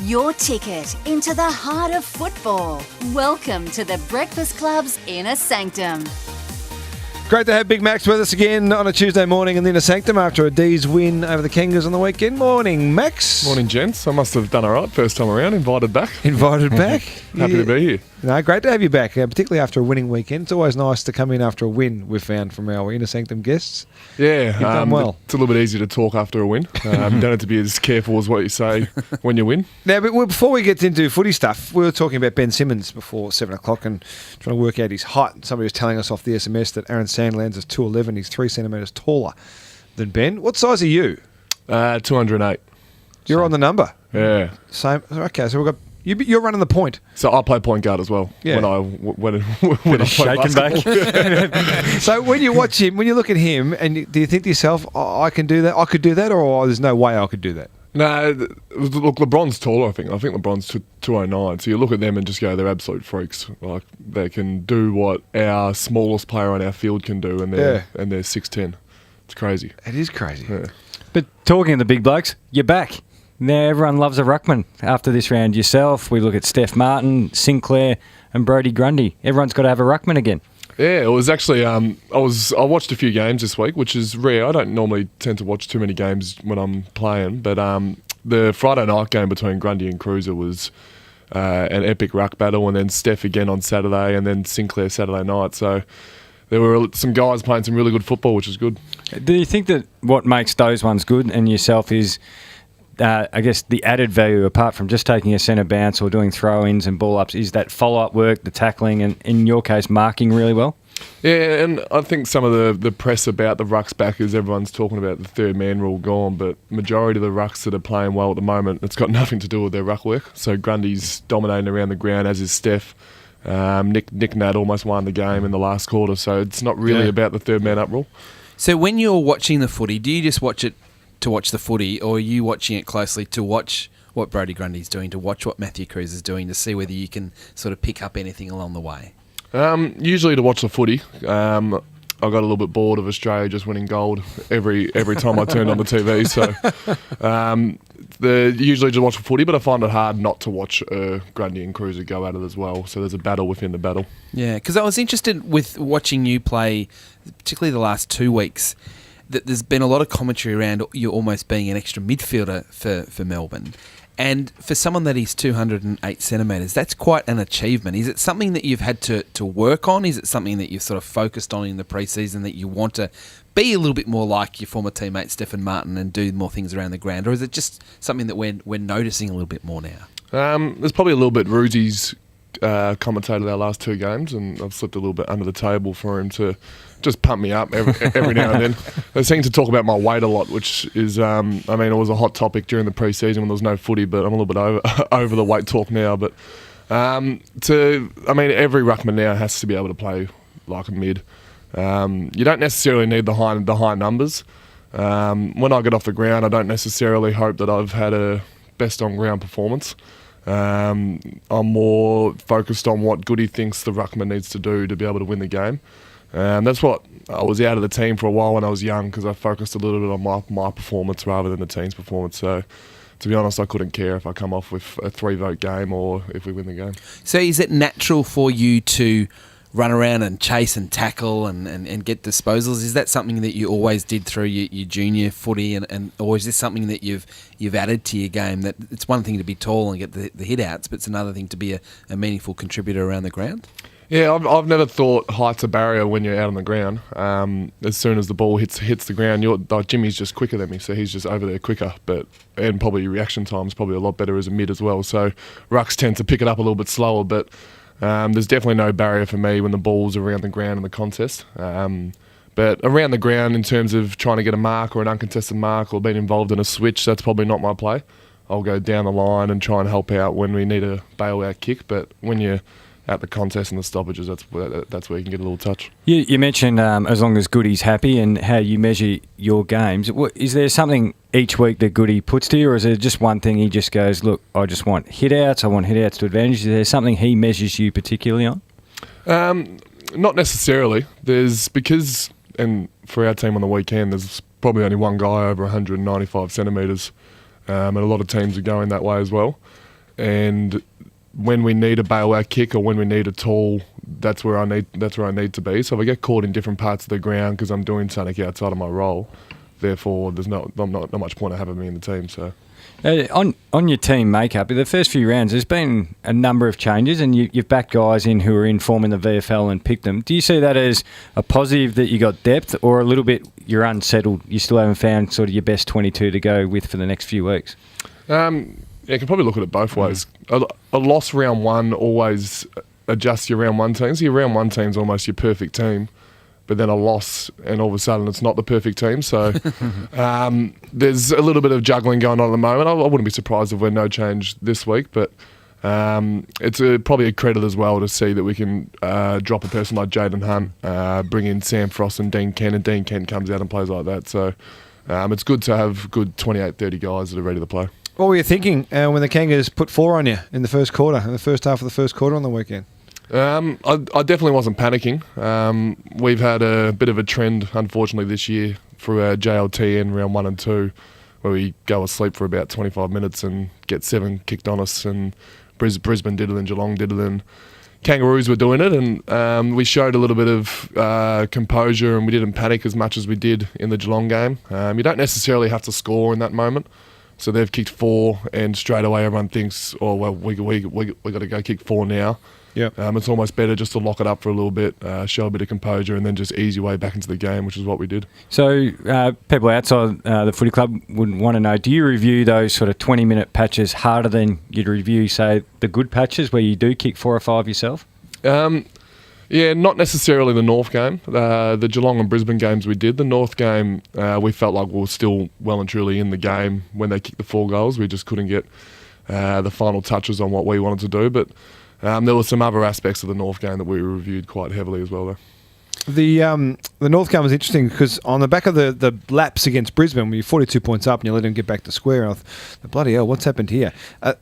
Your ticket into the heart of football. Welcome to the Breakfast Club's Inner Sanctum. Great to have Big Max with us again on a Tuesday morning in the Inner Sanctum after a Dees win over the Kangas on the weekend. Morning, Max. Morning, gents. I must have done all right first time around. Invited back. Happy to be here. No, great to have you back, particularly after a winning weekend. It's always nice to come in after a win, we've found from our Inner Sanctum guests. Yeah. You've done well. It's a little bit easier to talk after a win. You don't have to be as careful as what you say when you win. Now, but before we get into footy stuff, we were talking about Ben Simmons before 7 o'clock and trying to work out his height. Somebody was telling us off the SMS that Aaron Sandlands is 2'11". He's 3 centimetres taller than Ben. What size are you? 208. You're on the number. Yeah. Same. Okay, so we've got... You're running the point. So I play point guard as well. Yeah. When I shaking back. So when you watch him, when you look at him, and do you think to yourself, I can do that? I could do that, or there's no way I could do that? No, look, LeBron's taller. I think LeBron's 209. So you look at them and just go, they're absolute freaks. Like they can do what our smallest player on our field can do, and they're 6'10". It's crazy. It is crazy. Yeah. But talking of the big blokes, you're back. Now everyone loves a ruckman after this round. Yourself, we look at Steph Martin, Sinclair and Brodie Grundy. Everyone's got to have a ruckman again. Yeah, it was actually, I watched a few games this week, which is rare. I don't normally tend to watch too many games when I'm playing, but the Friday night game between Grundy and Cruiser was an epic ruck battle, and then Steph again on Saturday, and then Sinclair Saturday night. So there were some guys playing some really good football, which was good. Do you think that what makes those ones good and yourself is... I guess the added value, apart from just taking a centre bounce or doing throw-ins and ball-ups, is that follow-up work, the tackling, and in your case, marking really well? Yeah, and I think some of the press about the rucks back is everyone's talking about the third man rule gone, but majority of the rucks that are playing well at the moment, it's got nothing to do with their ruck work. So Grundy's dominating around the ground, as is Steph. Nick Nat almost won the game in the last quarter, so it's not really about the third man up rule. So when you're watching the footy, do you just watch it to watch the footy, or are you watching it closely to watch what Brodie Grundy's doing, to watch what Matthew Cruz is doing, to see whether you can sort of pick up anything along the way? Usually to watch the footy. I got a little bit bored of Australia just winning gold every time I turned on the TV. So usually just watch the footy, but I find it hard not to watch Grundy and Cruiser go at it as well. So there's a battle within the battle. Yeah, because I was interested with watching you play, particularly the last 2 weeks, that there's been a lot of commentary around you almost being an extra midfielder for Melbourne. And for someone that is 208 centimetres, that's quite an achievement. Is it something that you've had to work on? Is it something that you've sort of focused on in the pre-season, that you want to be a little bit more like your former teammate Stephen Martin and do more things around the ground? Or is it just something that we're noticing a little bit more now? There's probably a little bit Ruzzi's commentated our last 2 games, and I've slipped a little bit under the table for him to just pump me up every now and then. They seem to talk about my weight a lot, which is, it was a hot topic during the pre-season when there was no footy, but I'm a little bit over the weight talk now. But every ruckman now has to be able to play like a mid. You don't necessarily need the high numbers. When I get off the ground, I don't necessarily hope that I've had a best on ground performance. I'm more focused on what Goody thinks the ruckman needs to do to be able to win the game. That's what I was out of the team for a while when I was young, because I focused a little bit on my performance rather than the team's performance. So, to be honest, I couldn't care if I come off with a 3-vote game or if we win the game. So is it natural for you to run around and chase and tackle and get disposals? Is that something that you always did through your junior footy, or is this something that you've added to your game? That it's one thing to be tall and get the hit outs, but it's another thing to be a meaningful contributor around the ground? Yeah, I've never thought height's a barrier when you're out on the ground. As soon as the ball hits the ground, Jimmy's just quicker than me, so he's just over there quicker. And probably reaction time's probably a lot better as a mid as well. So rucks tend to pick it up a little bit slower, but there's definitely no barrier for me when the ball's around the ground in the contest. But around the ground, in terms of trying to get a mark or an uncontested mark or being involved in a switch, that's probably not my play. I'll go down the line and try and help out when we need a bail-out kick, but when you're at the contest and the stoppages, that's where you can get a little touch. You mentioned as long as Goody's happy and how you measure your games. Is there something each week that Goody puts to you, or is there just one thing he just goes, look, I just want hit-outs, I want hit-outs to advantage? Is there something he measures you particularly on? Not necessarily. And for our team on the weekend, there's probably only one guy over 195 centimetres and a lot of teams are going that way as well. And when we need a bailout kick or when we need a tall, that's where I need to be. So if I get caught in different parts of the ground because I'm doing something outside of my role, therefore there's not much point of having me in the team. So. On your team makeup, in the first few rounds, there's been a number of changes, and you've backed guys in who are in form in the VFL and picked them. Do you see that as a positive that you got depth, or a little bit you're unsettled? You still haven't found sort of your best 22 to go with for the next few weeks? Yeah, you can probably look at it both ways. A loss round one always adjusts your round one team. So your round one team's almost your perfect team. But then a loss, and all of a sudden it's not the perfect team. So there's a little bit of juggling going on at the moment. I wouldn't be surprised if we're no change this week, but it's probably a credit as well to see that we can drop a person like Jaden Hunt, bring in Sam Frost and Dean Kent, and Dean Kent comes out and plays like that. So it's good to have good 28, 30 guys that are ready to play. What were you thinking when the Kangas put 4 on you in the first quarter, in the first half of the first quarter on the weekend? I definitely wasn't panicking. We've had a bit of a trend, unfortunately, this year through our JLT in round 1 and 2, where we go asleep for about 25 minutes and get 7 kicked on us, and Brisbane did it and Geelong did it, and Kangaroos were doing it, and we showed a little bit of composure, and we didn't panic as much as we did in the Geelong game. You don't necessarily have to score in that moment. So they've kicked 4, and straight away everyone thinks, oh, well, we got to go kick 4 now. Yep. It's almost better just to lock it up for a little bit, show a bit of composure, and then just ease your way back into the game, which is what we did. So people outside the footy club would want to know, do you review those sort of 20-minute patches harder than you'd review, say, the good patches where you do kick 4 or 5 yourself? Yeah, not necessarily the North game. The Geelong and Brisbane games we did. The North game, we felt like we were still well and truly in the game when they kicked the 4 goals. We just couldn't get the final touches on what we wanted to do, but there were some other aspects of the North game that we reviewed quite heavily as well, though. The North game was interesting because on the back of the laps against Brisbane, you're 42 points up and you let them get back to square. And I thought, bloody hell, what's happened here?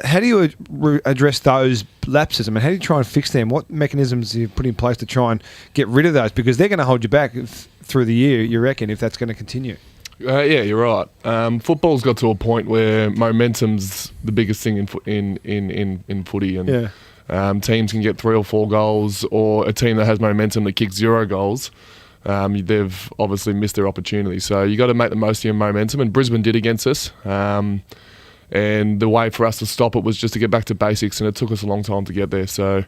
How do you address those lapses? I mean, how do you try and fix them? What mechanisms do you put in place to try and get rid of those? Because they're going to hold you back through the year, you reckon, if that's going to continue. Yeah, you're right. Football's got to a point where momentum's the biggest thing in footy, and yeah. Teams can get 3 or 4 goals, or a team that has momentum that kicks 0 goals, they've obviously missed their opportunity. So you got to make the most of your momentum, and Brisbane did against us. And the way for us to stop it was just to get back to basics, and it took us a long time to get there. So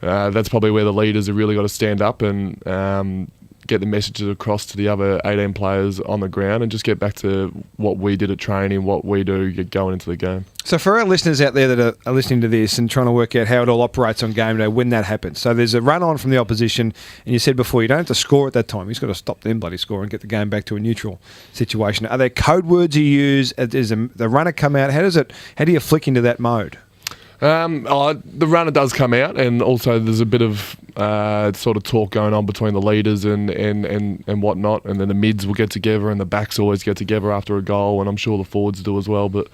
that's probably where the leaders have really got to stand up and get the messages across to the other 18 players on the ground, and just get back to what we did at training, what we do, get going into the game. So for our listeners out there that are listening to this and trying to work out how it all operates on game day, when that happens. So there's a run on from the opposition, and you said before, you don't have to score at that time. You've got to stop them bloody score and get the game back to a neutral situation. Are there code words you use? Does the runner come out? How do you flick into that mode? The runner does come out, and also there's a bit of sort of talk going on between the leaders and whatnot, and then the mids will get together and the backs always get together after a goal, and I'm sure the forwards do as well. But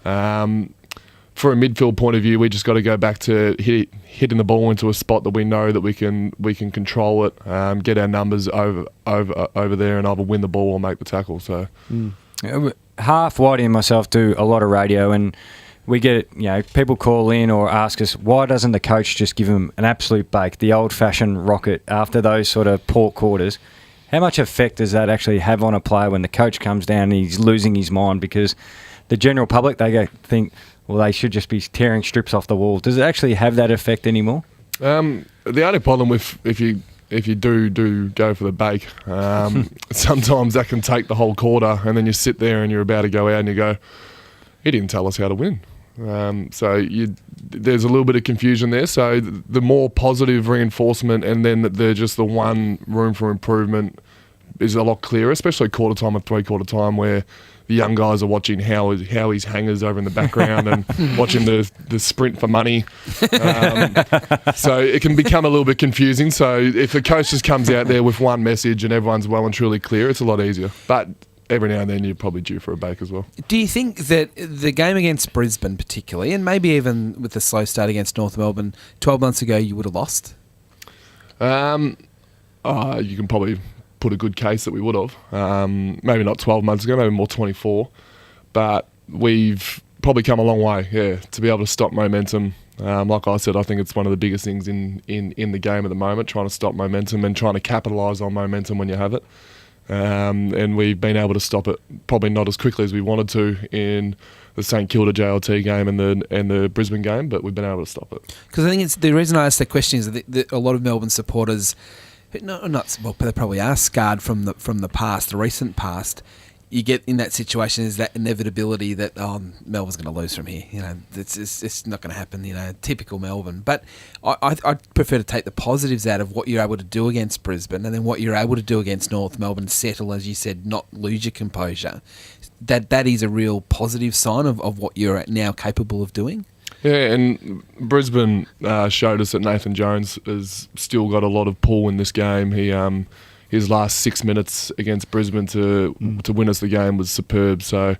for a midfield point of view, we just got to go back to hitting the ball into a spot that we know that we can control it, get our numbers over there, and either win the ball or make the tackle. So Half Whitey and myself do a lot of radio, and we get, people call in or ask us, why doesn't the coach just give them an absolute bake, the old-fashioned rocket after those sort of poor quarters? How much effect does that actually have on a player when the coach comes down and he's losing his mind? Because the general public, think, well, they should just be tearing strips off the wall. Does it actually have that effect anymore? The only problem with if you do go for the bake, sometimes that can take the whole quarter, and then you sit there and you're about to go out and you go, he didn't tell us how to win. So there's a little bit of confusion there. So the more positive reinforcement, and then just the one room for improvement is a lot clearer, especially quarter time and 3/4 time, where the young guys are watching Howie's hangers over in the background and watching the sprint for money. So it can become a little bit confusing. So if the coach just comes out there with one message and everyone's well and truly clear, it's a lot easier. But every now and then you're probably due for a bake as well. Do you think that the game against Brisbane particularly, and maybe even with the slow start against North Melbourne 12 months ago, you would have lost? You can probably put a good case that we would have. Maybe not 12 months ago, maybe more 24. But we've probably come a long way, to be able to stop momentum. Like I said, I think it's one of the biggest things in the game at the moment, trying to stop momentum and trying to capitalise on momentum when you have it. And we've been able to stop it probably not as quickly as we wanted to in the St Kilda JLT game and the Brisbane game, but we've been able to stop it. Because I think it's the reason I asked that question is that a lot of Melbourne supporters, they probably are scarred from the past, the recent past. You get in that situation is that inevitability that Melbourne's going to lose from here. It's not going to happen. Typical Melbourne. But I prefer to take the positives out of what you're able to do against Brisbane, and then what you're able to do against North Melbourne. Settle, as you said, not lose your composure. That is a real positive sign of what you're now capable of doing. Yeah, and Brisbane showed us that Nathan Jones has still got a lot of pull in this game. His last 6 minutes against Brisbane to win us the game was superb. So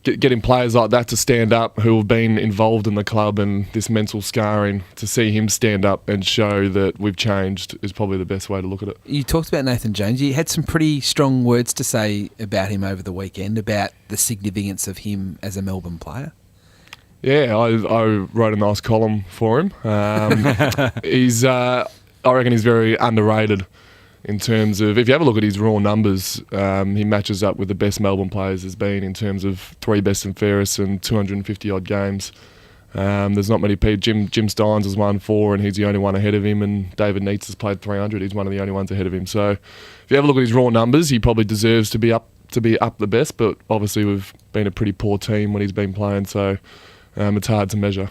getting players like that to stand up who have been involved in the club and this mental scarring, to see him stand up and show that we've changed is probably the best way to look at it. You talked about Nathan Jones. You had some pretty strong words to say about him over the weekend, about the significance of him as a Melbourne player. Yeah, I wrote a nice column for him. I reckon he's very underrated. In terms of, if you have a look at his raw numbers, he matches up with the best Melbourne players has been in terms of 3 best and fairest and 250-odd games. There's not many people. Jim Steins has won 4 and he's the only one ahead of him, and David Neitz has played 300. He's one of the only ones ahead of him. So if you have a look at his raw numbers, he probably deserves to be up the best, but obviously we've been a pretty poor team when he's been playing, so it's hard to measure.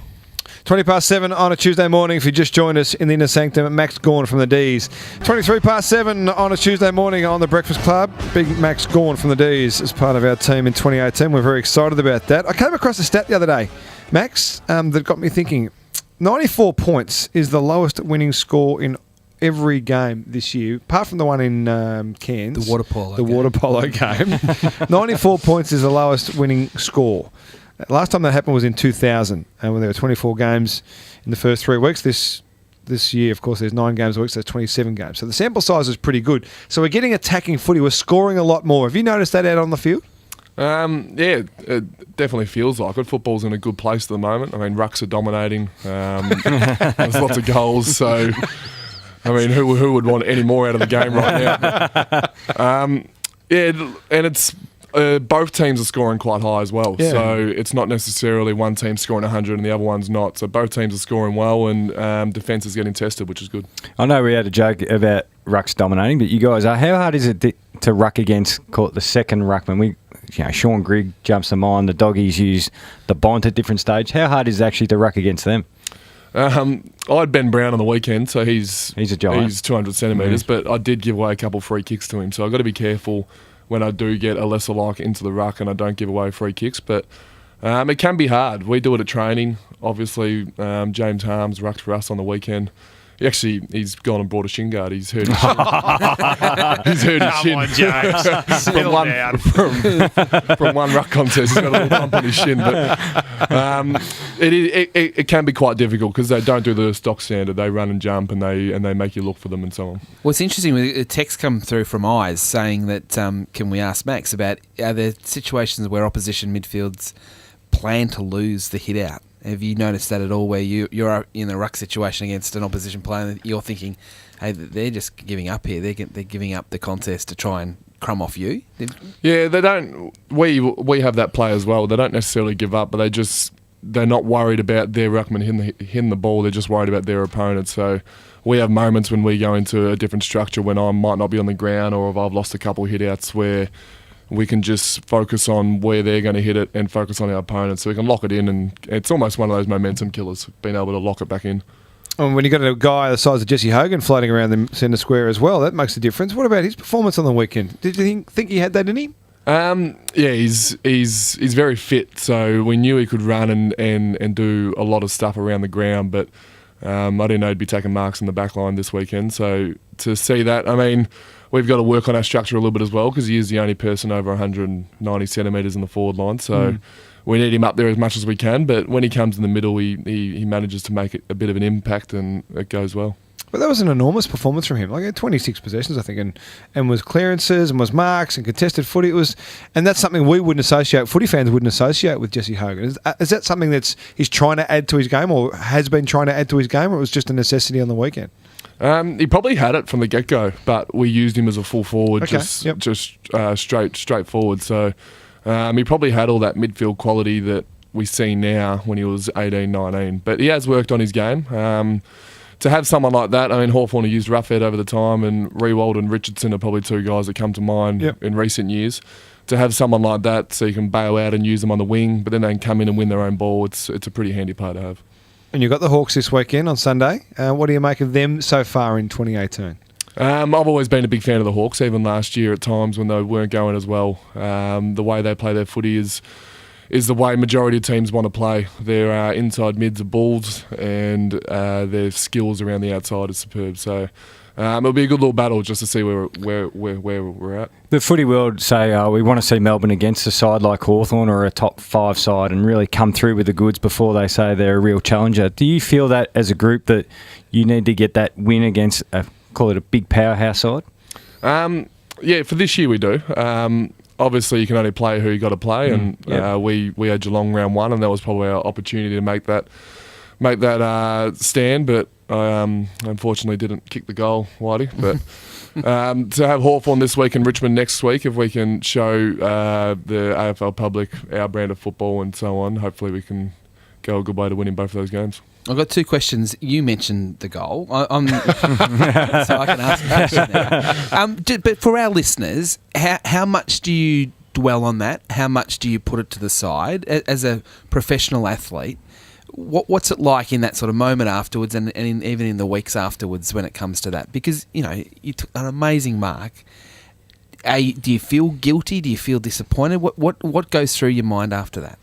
7:20 on a Tuesday morning. If you just joined us in the inner sanctum, Max Gawn from the Dees. 7:23 on a Tuesday morning on the Breakfast Club. Big Max Gawn from the Dees is part of our team in 2018. We're very excited about that. I came across a stat the other day, Max, that got me thinking. 94 points is the lowest winning score in every game this year, apart from the one in Cairns. The water polo game. 94 points is the lowest winning score. Last time that happened was in 2000, when there were 24 games in the first 3 weeks. This year, of course, there's 9 games a week, so there's 27 games. So the sample size is pretty good. So we're getting attacking footy. We're scoring a lot more. Have you noticed that out on the field? Yeah, it definitely feels like it. Football's in a good place at the moment. I mean, rucks are dominating. There's lots of goals, so I mean, who would want any more out of the game right now? And it's both teams are scoring quite high as well. Yeah. So it's not necessarily one team scoring 100 and the other one's not. So both teams are scoring well, and defence is getting tested, which is good. I know we had a joke about rucks dominating, but you guys are. How hard is it to ruck against, call it the second ruckman? Sean Grigg jumps to mind. The doggies use the Bont at different stage. How hard is it actually to ruck against them? I had Ben Brown on the weekend, so he's a giant. He's 200 centimetres, but I did give away a couple free kicks to him. So I've got to be careful when I do get a lesser like into the ruck and I don't give away free kicks. But it can be hard. We do it at training. Obviously, James Harms rucked for us on the weekend. He's gone and brought a shin guard. He's hurt his shin. He's hurt his shin. Come on, James. from one ruck contest. He's got a little bump on his shin. But it can be quite difficult because they don't do the stock standard. They run and jump and they make you look for them and so on. Well, it's interesting. A text come through from Eyes saying that can we ask Max about are there situations where opposition midfields plan to lose the hit out? Have you noticed that at all, where you're in a ruck situation against an opposition player and you're thinking, hey, they're just giving up here. They're giving up the contest to try and crumb off you? Yeah, they don't. We have that play as well. They don't necessarily give up, but they're not worried about their ruckman hitting the ball. They're just worried about their opponent. So we have moments when we go into a different structure when I might not be on the ground, or if I've lost a couple of hit outs, where we can just focus on where they're going to hit it and focus on our opponents, so we can lock it in, and it's almost one of those momentum killers, being able to lock it back in. And when you've got a guy the size of Jesse Hogan floating around the centre square as well, that makes a difference. What about his performance on the weekend? Did you think he had that in him? Yeah, he's very fit, so we knew he could run and do a lot of stuff around the ground, but I didn't know he'd be taking marks in the back line this weekend. So to see that, I mean, we've got to work on our structure a little bit as well, because he is the only person over 190 centimetres in the forward line. So we need him up there as much as we can. But when he comes in the middle, he manages to make it a bit of an impact, and it goes well. But that was an enormous performance from him. Like, he had 26 possessions, I think, and was clearances and was marks and contested footy. And that's something we wouldn't associate, footy fans wouldn't associate with Jesse Hogan. Is that something he's trying to add to his game, or has been trying to add to his game, or it was just a necessity on the weekend? He probably had it from the get-go, but we used him as a full forward, straight forward. So he probably had all that midfield quality that we see now when he was 18, 19. But he has worked on his game. To have someone like that, I mean, Hawthorn used Roughhead over the time, and Rewald and Richardson are probably two guys that come to mind in recent years. To have someone like that so you can bail out and use them on the wing, but then they can come in and win their own ball, it's a pretty handy player to have. And you've got the Hawks this weekend on Sunday. What do you make of them so far in 2018? I've always been a big fan of the Hawks, even last year at times when they weren't going as well. The way they play their footy is the way majority of teams want to play. Their inside mids are balls, and their skills around the outside is superb. So it'll be a good little battle just to see where we're at. The footy world say we want to see Melbourne against a side like Hawthorn or a top 5 side and really come through with the goods before they say they're a real challenger. Do you feel that as a group that you need to get that win against, call it a big powerhouse side? Yeah, for this year we do. Obviously, you can only play who you got to play, and we had Geelong round 1, and that was probably our opportunity to make that stand. But I unfortunately didn't kick the goal, Whitey. But to have Hawthorn this week and Richmond next week, if we can show the AFL public our brand of football and so on, hopefully we can go a good way to winning both of those games. I've got 2 questions. You mentioned the goal. So I can ask a question now. But for our listeners, how much do you dwell on that? How much do you put it to the side? As a professional athlete, what's it like in that sort of moment afterwards and even in the weeks afterwards when it comes to that? Because, you took an amazing mark. Do you feel guilty? Do you feel disappointed? What goes through your mind after that?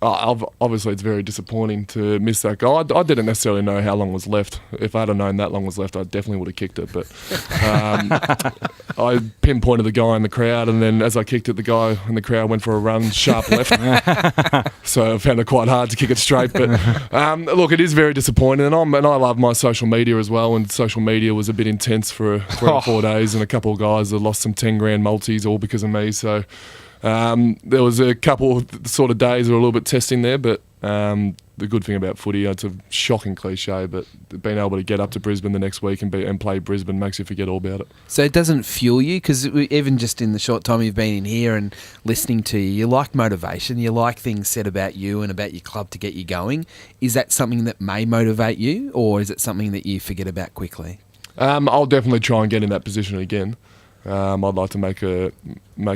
Obviously, it's very disappointing to miss that goal. I didn't necessarily know how long was left. If I'd have known that long was left, I definitely would have kicked it. But I pinpointed the guy in the crowd, and then as I kicked it, the guy in the crowd went for a run, sharp left. So I found it quite hard to kick it straight. But look, it is very disappointing, and I love my social media as well. And social media was a bit intense for 4 days, and a couple of guys that lost some 10 grand multis all because of me. So. There was a couple of sort of days that were a little bit testing there, but the good thing about footy, it's a shocking cliche, but being able to get up to Brisbane the next week and play Brisbane makes you forget all about it. So it doesn't fuel you? Because even just in the short time you've been in here and listening to you like motivation, you like things said about you and about your club to get you going. Is that something that may motivate you, or is it something that you forget about quickly? I'll definitely try and get in that position again. I'd like to make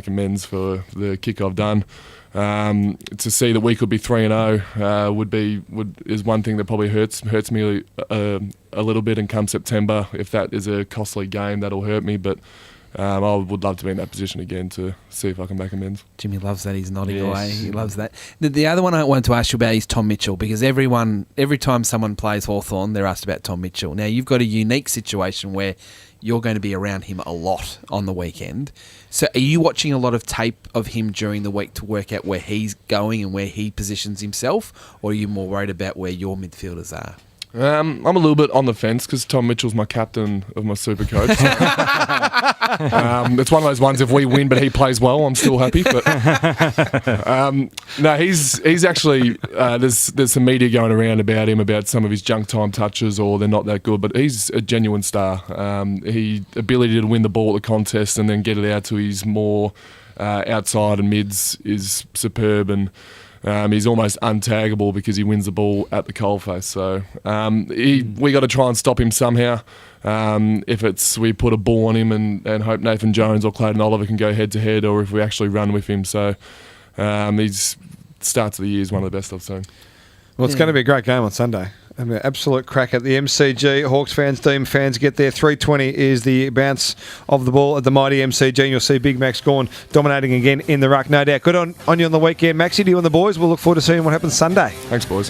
amends for the kick I've done. To see that we could be 3-0 is one thing that probably hurts me a little bit. And come September, if that is a costly game, that'll hurt me. But I would love to be in that position again to see if I can make amends. Jimmy loves that. He's nodding away. He loves that. The other one I wanted to ask you about is Tom Mitchell, because every time someone plays Hawthorn, they're asked about Tom Mitchell. Now, you've got a unique situation where you're going to be around him a lot on the weekend. So are you watching a lot of tape of him during the week to work out where he's going and where he positions himself, or are you more worried about where your midfielders are? I'm a little bit on the fence because Tom Mitchell's my captain of my super coach. So. It's one of those ones, if we win but he plays well, I'm still happy. But no, he's actually there's some media going around about him, about some of his junk time touches, or they're not that good. But he's a genuine star. He ability to win the ball at the contest and then get it out to his more outside and mids is superb, and he's almost untaggable because he wins the ball at the coalface. So we got to try and stop him somehow. If it's we put a ball on him and hope Nathan Jones or Clayton Oliver can go head to head, or if we actually run with him. So his starts of the year is one of the best I've seen. Well, it's going to be a great game on Sunday. I mean, absolute crack at the MCG. Hawks fans, Deem fans, get there. 3:20 is the bounce of the ball at the mighty MCG, and you'll see Big Max Gawn dominating again in the ruck, no doubt. Good on you on the weekend, Maxie. To you and the boys. We'll look forward to seeing what happens Sunday. Thanks, boys.